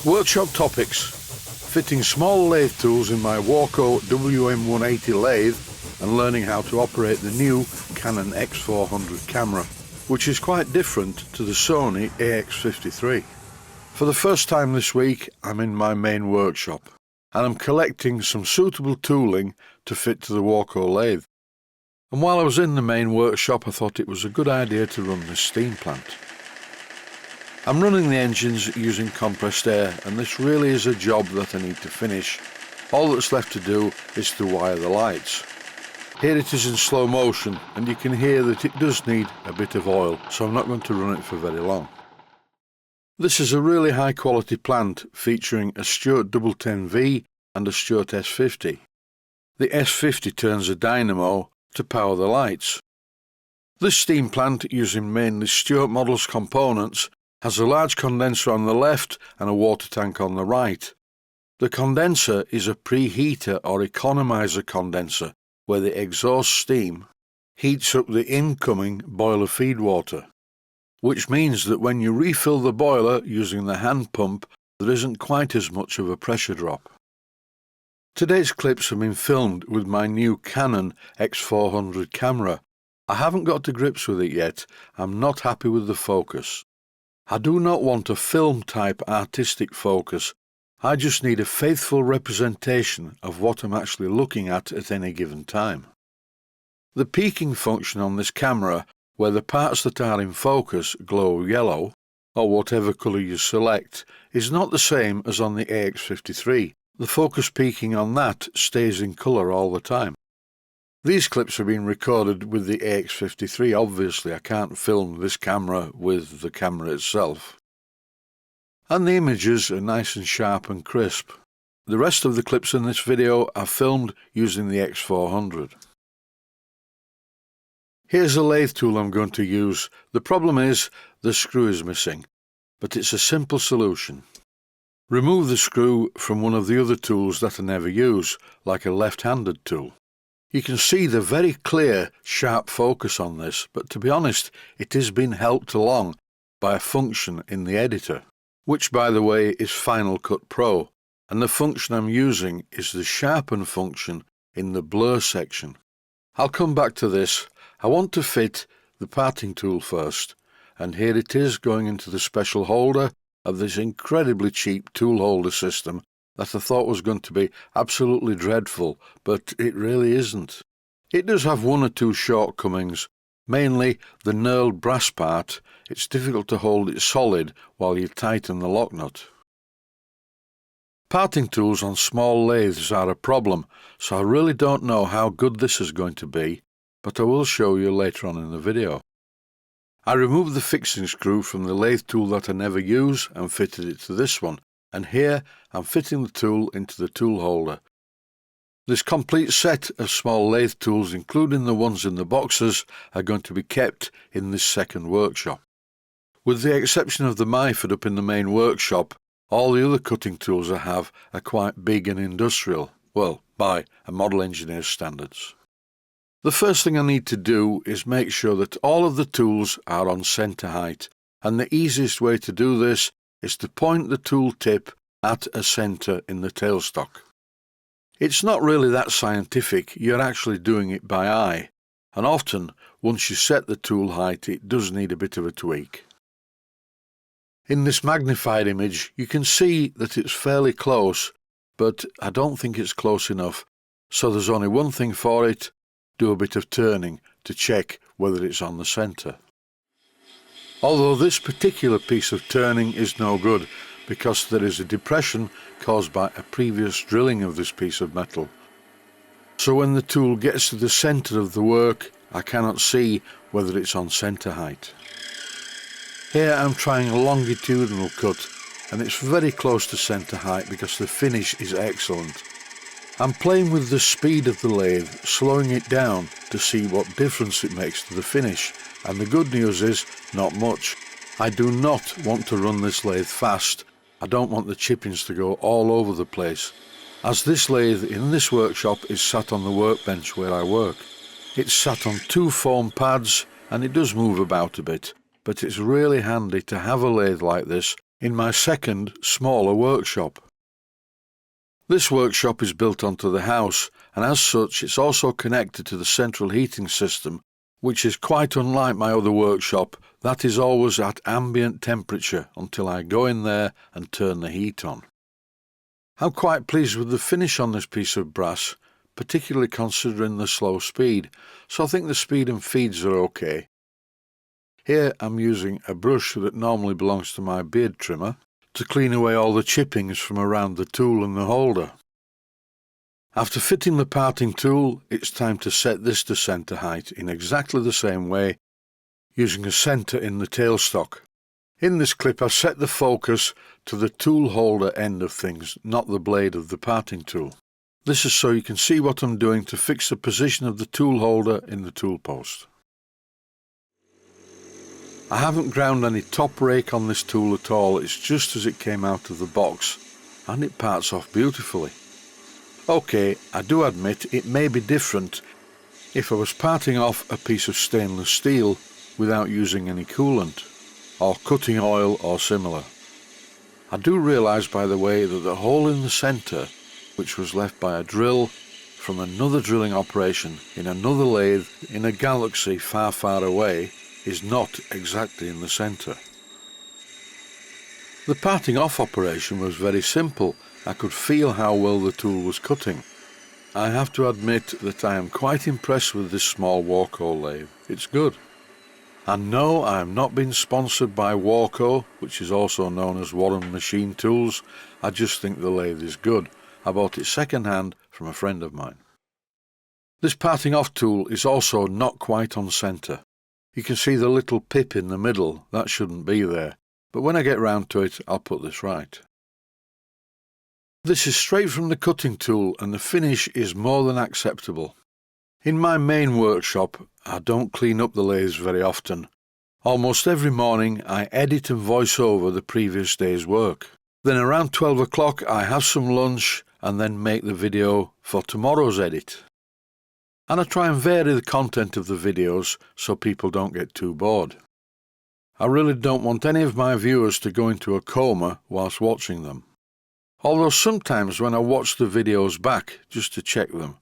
Workshop topics: fitting small lathe tools in my Warco WM180 lathe and learning how to operate the new Canon X400 camera, which is quite different to the Sony AX53. For the first time this week I'm in my main workshop and I'm collecting some suitable tooling to fit to the Warco lathe. And while I was in the main workshop I thought it was a good idea to run this steam plant. I'm running the engines using compressed air, and this really is a job that I need to finish. All that's left to do is to wire the lights. Here it is in slow motion, and you can hear that it does need a bit of oil, so I'm not going to run it for very long. This is a really high quality plant featuring a Stuart 1010V and a Stuart S50. The S50 turns a dynamo to power the lights. This steam plant, using mainly Stuart Models components, has a large condenser on the left and a water tank on the right. The condenser is a preheater or economizer condenser where the exhaust steam heats up the incoming boiler feed water, which means that when you refill the boiler using the hand pump there isn't quite as much of a pressure drop. Today's clips have been filmed with my new Canon X400 camera. I haven't got to grips with it yet. I'm not happy with the focus. I do not want a film-type artistic focus, I just need a faithful representation of what I'm actually looking at any given time. The peaking function on this camera, where the parts that are in focus glow yellow, or whatever colour you select, is not the same as on the AX53. The focus peaking on that stays in colour all the time. These clips have been recorded with the AX53, obviously I can't film this camera with the camera itself. And the images are nice and sharp and crisp. The rest of the clips in this video are filmed using the X400. Here's a lathe tool I'm going to use. The problem is the screw is missing, but it's a simple solution. Remove the screw from one of the other tools that I never use, like a left-handed tool. You can see the very clear, sharp focus on this, but to be honest, it has been helped along by a function in the editor, which by the way is Final Cut Pro, and the function I'm using is the sharpen function in the blur section. I'll come back to this. I want to fit the parting tool first, and here it is going into the special holder of this incredibly cheap tool holder system that I thought was going to be absolutely dreadful, but it really isn't. It does have one or two shortcomings, mainly the knurled brass part. It's difficult to hold it solid while you tighten the lock nut. Parting tools on small lathes are a problem, so I really don't know how good this is going to be, but I will show you later on in the video. I removed the fixing screw from the lathe tool that I never use and fitted it to this one. And here I'm fitting the tool into the tool holder. This complete set of small lathe tools, including the ones in the boxes, are going to be kept in this second workshop. With the exception of the Myford up in the main workshop, all the other cutting tools I have are quite big and industrial, well, by a model engineer's standards. The first thing I need to do is make sure that all of the tools are on centre height, and the easiest way to do this is to point the tool tip at a centre in the tailstock. It's not really that scientific, you're actually doing it by eye, and often, once you set the tool height, it does need a bit of a tweak. In this magnified image, you can see that it's fairly close, but I don't think it's close enough, so there's only one thing for it: do a bit of turning to check whether it's on the centre. Although this particular piece of turning is no good because there is a depression caused by a previous drilling of this piece of metal. So when the tool gets to the centre of the work, I cannot see whether it's on centre height. Here I'm trying a longitudinal cut, and it's very close to centre height because the finish is excellent. I'm playing with the speed of the lathe, slowing it down to see what difference it makes to the finish, and the good news is, not much. I do not want to run this lathe fast. I don't want the chippings to go all over the place, as this lathe in this workshop is sat on the workbench where I work. It's sat on two foam pads and it does move about a bit, but it's really handy to have a lathe like this in my second, smaller workshop. This workshop is built onto the house, and as such it's also connected to the central heating system, which is quite unlike my other workshop that is always at ambient temperature until I go in there and turn the heat on. I'm quite pleased with the finish on this piece of brass, particularly considering the slow speed, so I think the speed and feeds are okay. Here I'm using a brush that normally belongs to my beard trimmer to clean away all the chippings from around the tool and the holder. After fitting the parting tool, it's time to set this to centre height in exactly the same way, using a centre in the tailstock. In this clip I've set the focus to the tool holder end of things, not the blade of the parting tool. This is so you can see what I'm doing to fix the position of the tool holder in the tool post. I haven't ground any top rake on this tool at all, it's just as it came out of the box, and it parts off beautifully. Okay, I do admit it may be different if I was parting off a piece of stainless steel without using any coolant, or cutting oil or similar. I do realise, by the way, that the hole in the centre, which was left by a drill from another drilling operation in another lathe in a galaxy far, far away, is not exactly in the centre. The parting off operation was very simple. I could feel how well the tool was cutting. I have to admit that I am quite impressed with this small Warco lathe. It's good. And no, I am not being sponsored by Warco, which is also known as Warren Machine Tools. I just think the lathe is good. I bought it second hand from a friend of mine. This parting off tool is also not quite on centre. You can see the little pip in the middle, that shouldn't be there, but when I get round to it I'll put this right. This is straight from the cutting tool and the finish is more than acceptable. In my main workshop I don't clean up the lathes very often. Almost every morning I edit and voice over the previous day's work. Then around 12 o'clock I have some lunch and then make the video for tomorrow's edit. And I try and vary the content of the videos so people don't get too bored. I really don't want any of my viewers to go into a coma whilst watching them. Although sometimes when I watch the videos back just to check them,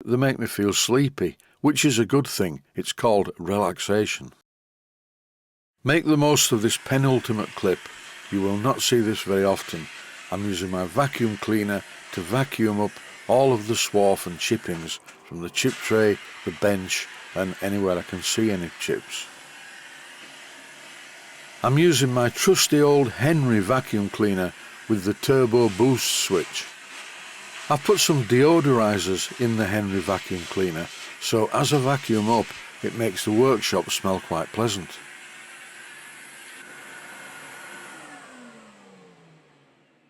they make me feel sleepy, which is a good thing. It's called relaxation. Make the most of this penultimate clip. You will not see this very often. I'm using my vacuum cleaner to vacuum up all of the swarf and chippings from the chip tray, the bench and anywhere I can see any chips. I'm using my trusty old Henry vacuum cleaner with the turbo boost switch. I've put some deodorizers in the Henry vacuum cleaner, so as I vacuum up it makes the workshop smell quite pleasant.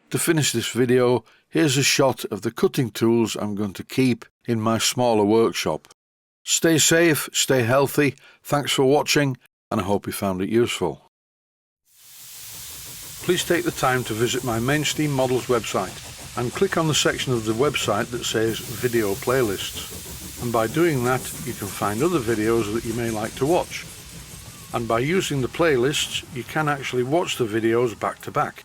To finish this video, here's a shot of the cutting tools I'm going to keep in my smaller workshop. Stay safe, stay healthy, thanks for watching, and I hope you found it useful. Please take the time to visit my Mainsteam Models website and click on the section of the website that says Video Playlists. And by doing that, you can find other videos that you may like to watch. And by using the playlists, you can actually watch the videos back to back.